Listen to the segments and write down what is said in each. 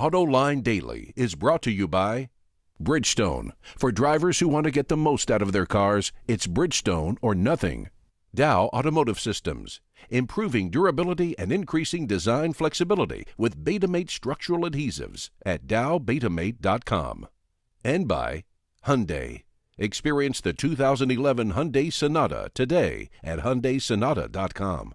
Autoline Daily is brought to you by Bridgestone. For drivers who want to get the most out of their cars, it's Bridgestone or nothing. Dow Automotive Systems, improving durability and increasing design flexibility with Betamate structural adhesives at dowbetamate.com. And by Hyundai. Experience the 2011 Hyundai Sonata today at HyundaiSonata.com.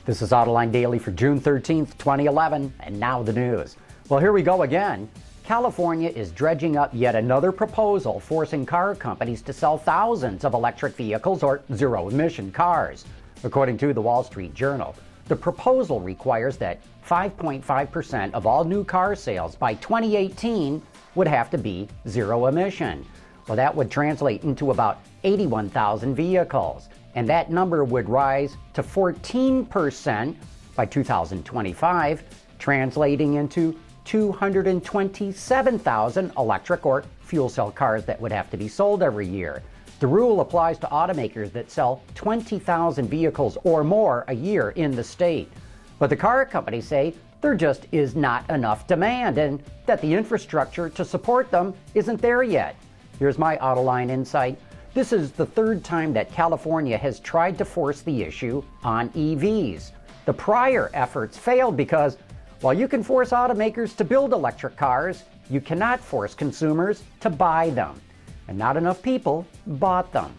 This is Autoline Daily for June 13th, 2011, and now the news. Well, here we go again. California is dredging up yet another proposal forcing car companies to sell thousands of electric vehicles or zero-emission cars. According to the Wall Street Journal, the proposal requires that 5.5% of all new car sales by 2018 would have to be zero-emission. Well, that would translate into about 81,000 vehicles. And that number would rise to 14% by 2025, translating into 227,000 electric or fuel cell cars that would have to be sold every year. The rule applies to automakers that sell 20,000 vehicles or more a year in the state. But the car companies say there just is not enough demand and that the infrastructure to support them isn't there yet. Here's my Autoline insight. This is the third time that California has tried to force the issue on EVs. The prior efforts failed because, while you can force automakers to build electric cars, you cannot force consumers to buy them. And not enough people bought them.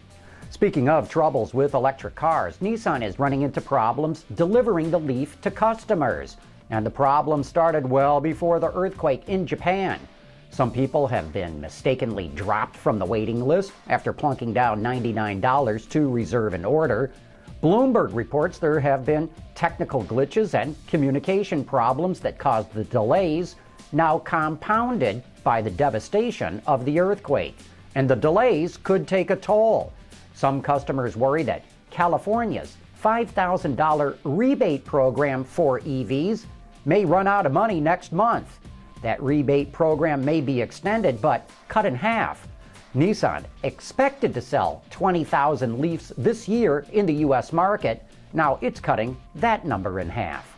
Speaking of troubles with electric cars, Nissan is running into problems delivering the Leaf to customers. And the problem started well before the earthquake in Japan. Some people have been mistakenly dropped from the waiting list after plunking down $99 to reserve an order. Bloomberg reports there have been technical glitches and communication problems that caused the delays, now compounded by the devastation of the earthquake. And the delays could take a toll. Some customers worry that California's $5,000 rebate program for EVs may run out of money next month. That rebate program may be extended, but cut in half. Nissan expected to sell 20,000 Leafs this year in the U.S. market. Now it's cutting that number in half.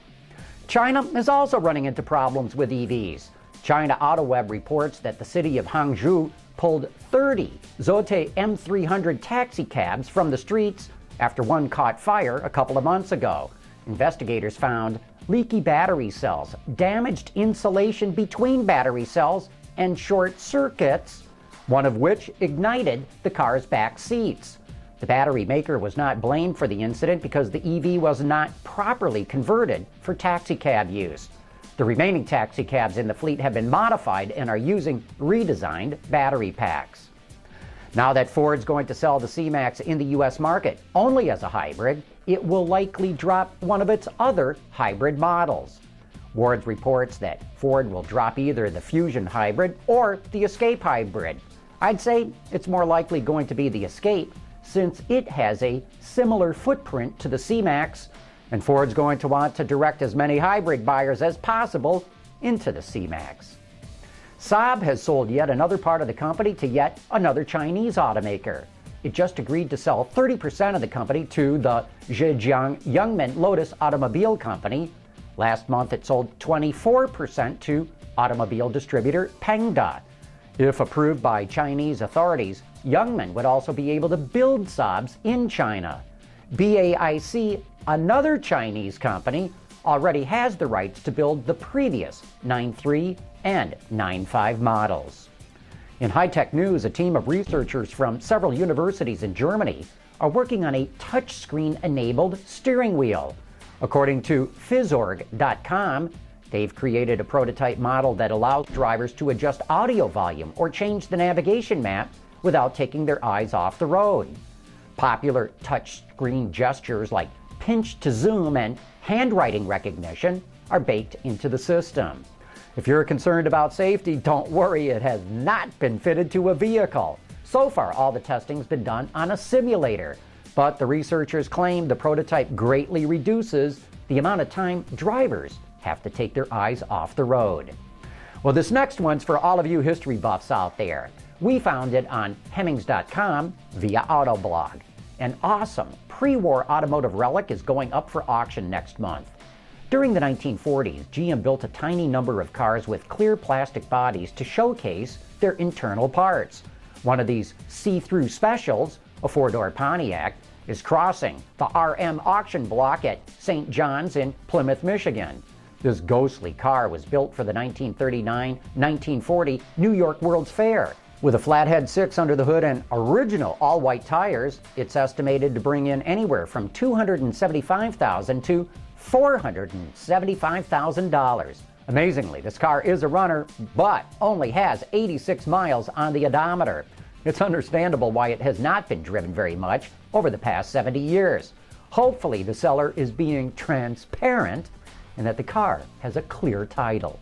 China is also running into problems with EVs. China AutoWeb reports that the city of Hangzhou pulled 30 Zote M300 taxicabs from the streets after one caught fire a couple of months ago. Investigators found leaky battery cells, damaged insulation between battery cells, and short circuits, one of which ignited the car's back seats. The battery maker was not blamed for the incident because the EV was not properly converted for taxicab use. The remaining taxicabs in the fleet have been modified and are using redesigned battery packs. Now that Ford's going to sell the C-Max in the U.S. market only as a hybrid, it will likely drop one of its other hybrid models. Ward reports that Ford will drop either the Fusion Hybrid or the Escape Hybrid. I'd say it's more likely going to be the Escape since it has a similar footprint to the C-Max, and Ford's going to want to direct as many hybrid buyers as possible into the C-Max. Saab has sold yet another part of the company to yet another Chinese automaker. It just agreed to sell 30% of the company to the Zhejiang Yongmen Lotus Automobile Company. Last month it sold 24% to automobile distributor Pengda. If approved by Chinese authorities, Yongmen would also be able to build Saabs in China. BAIC, another Chinese company, already has the rights to build the previous 9.3 and 9.5 models. In high-tech news, a team of researchers from several universities in Germany are working on a touchscreen-enabled steering wheel. According to Phizorg.com, they've created a prototype model that allows drivers to adjust audio volume or change the navigation map without taking their eyes off the road. Popular touchscreen gestures like pinch to zoom and handwriting recognition are baked into the system. If you're concerned about safety, don't worry, it has not been fitted to a vehicle. So far, all the testing's been done on a simulator, but the researchers claim the prototype greatly reduces the amount of time drivers have to take their eyes off the road. Well, this next one's for all of you history buffs out there. We found it on Hemmings.com via Autoblog. An awesome pre-war automotive relic is going up for auction next month. During the 1940s, GM built a tiny number of cars with clear plastic bodies to showcase their internal parts. One of these see-through specials, a four-door Pontiac, is crossing the RM auction block at St. John's in Plymouth, Michigan. This ghostly car was built for the 1939-1940 New York World's Fair. With a flathead 6 under the hood and original all-white tires, it's estimated to bring in anywhere from $275,000 to $475,000. Amazingly, this car is a runner, but only has 86 miles on the odometer. It's understandable why it has not been driven very much over the past 70 years. Hopefully, the seller is being transparent and that the car has a clear title.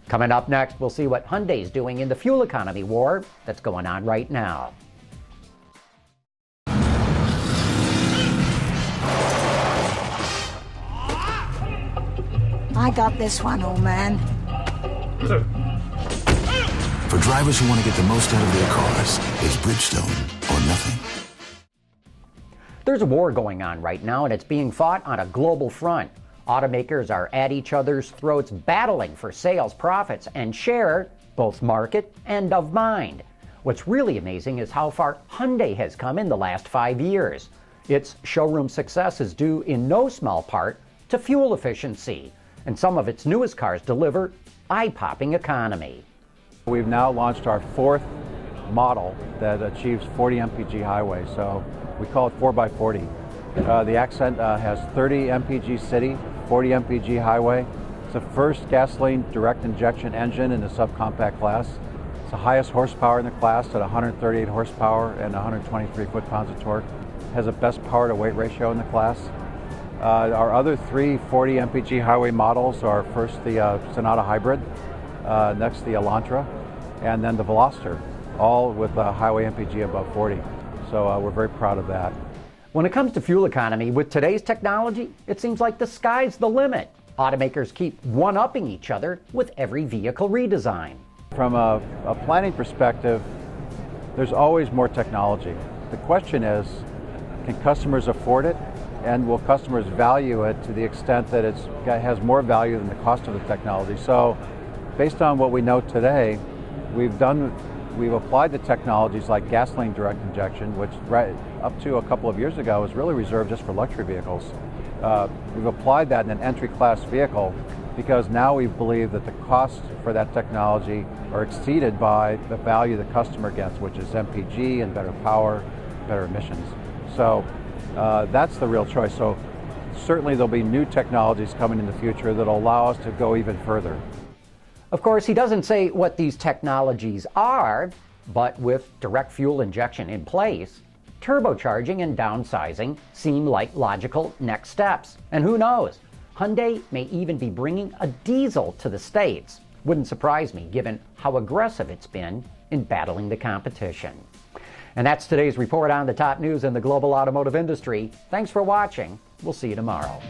Coming up next, we'll see what Hyundai's doing in the fuel economy war that's going on right now. I got this one, old man. For drivers who want to get the most out of their cars, it's Bridgestone or nothing. There's a war going on right now, and it's being fought on a global front. Automakers are at each other's throats battling for sales, profits, and share, both market and of mind. What's really amazing is how far Hyundai has come in the last 5 years. Its showroom success is due in no small part to fuel efficiency, and some of its newest cars deliver eye-popping economy. We've now launched our 4th model that achieves 40 mpg highway, so we call it 4x40. The Accent has 30 mpg city, 40 mpg highway. It's the first gasoline direct injection engine in the subcompact class. It's the highest horsepower in the class at 138 horsepower and 123 foot-pounds of torque. It has the best power to weight ratio in the class. Our other 3 40 mpg highway models are first the Sonata Hybrid, next the Elantra, and then the Veloster, all with highway mpg above 40. So we're very proud of that. When it comes to fuel economy, with today's technology, it seems like the sky's the limit. Automakers keep one-upping each other with every vehicle redesign. From a planning perspective, there's always more technology. The question is, can customers afford it? And will customers value it to the extent that it has more value than the cost of the technology? So based on what we know today, we've applied the technologies like gasoline direct injection, which right up to a couple of years ago was really reserved just for luxury vehicles. We've applied that in an entry-class vehicle because now we believe that the costs for that technology are exceeded by the value the customer gets, which is MPG and better power, better emissions. So that's the real choice. So certainly there'll be new technologies coming in the future that'll allow us to go even further. Of course, he doesn't say what these technologies are, but with direct fuel injection in place, turbocharging and downsizing seem like logical next steps. And who knows, Hyundai may even be bringing a diesel to the States. Wouldn't surprise me given how aggressive it's been in battling the competition. And that's today's report on the top news in the global automotive industry. Thanks for watching. We'll see you tomorrow.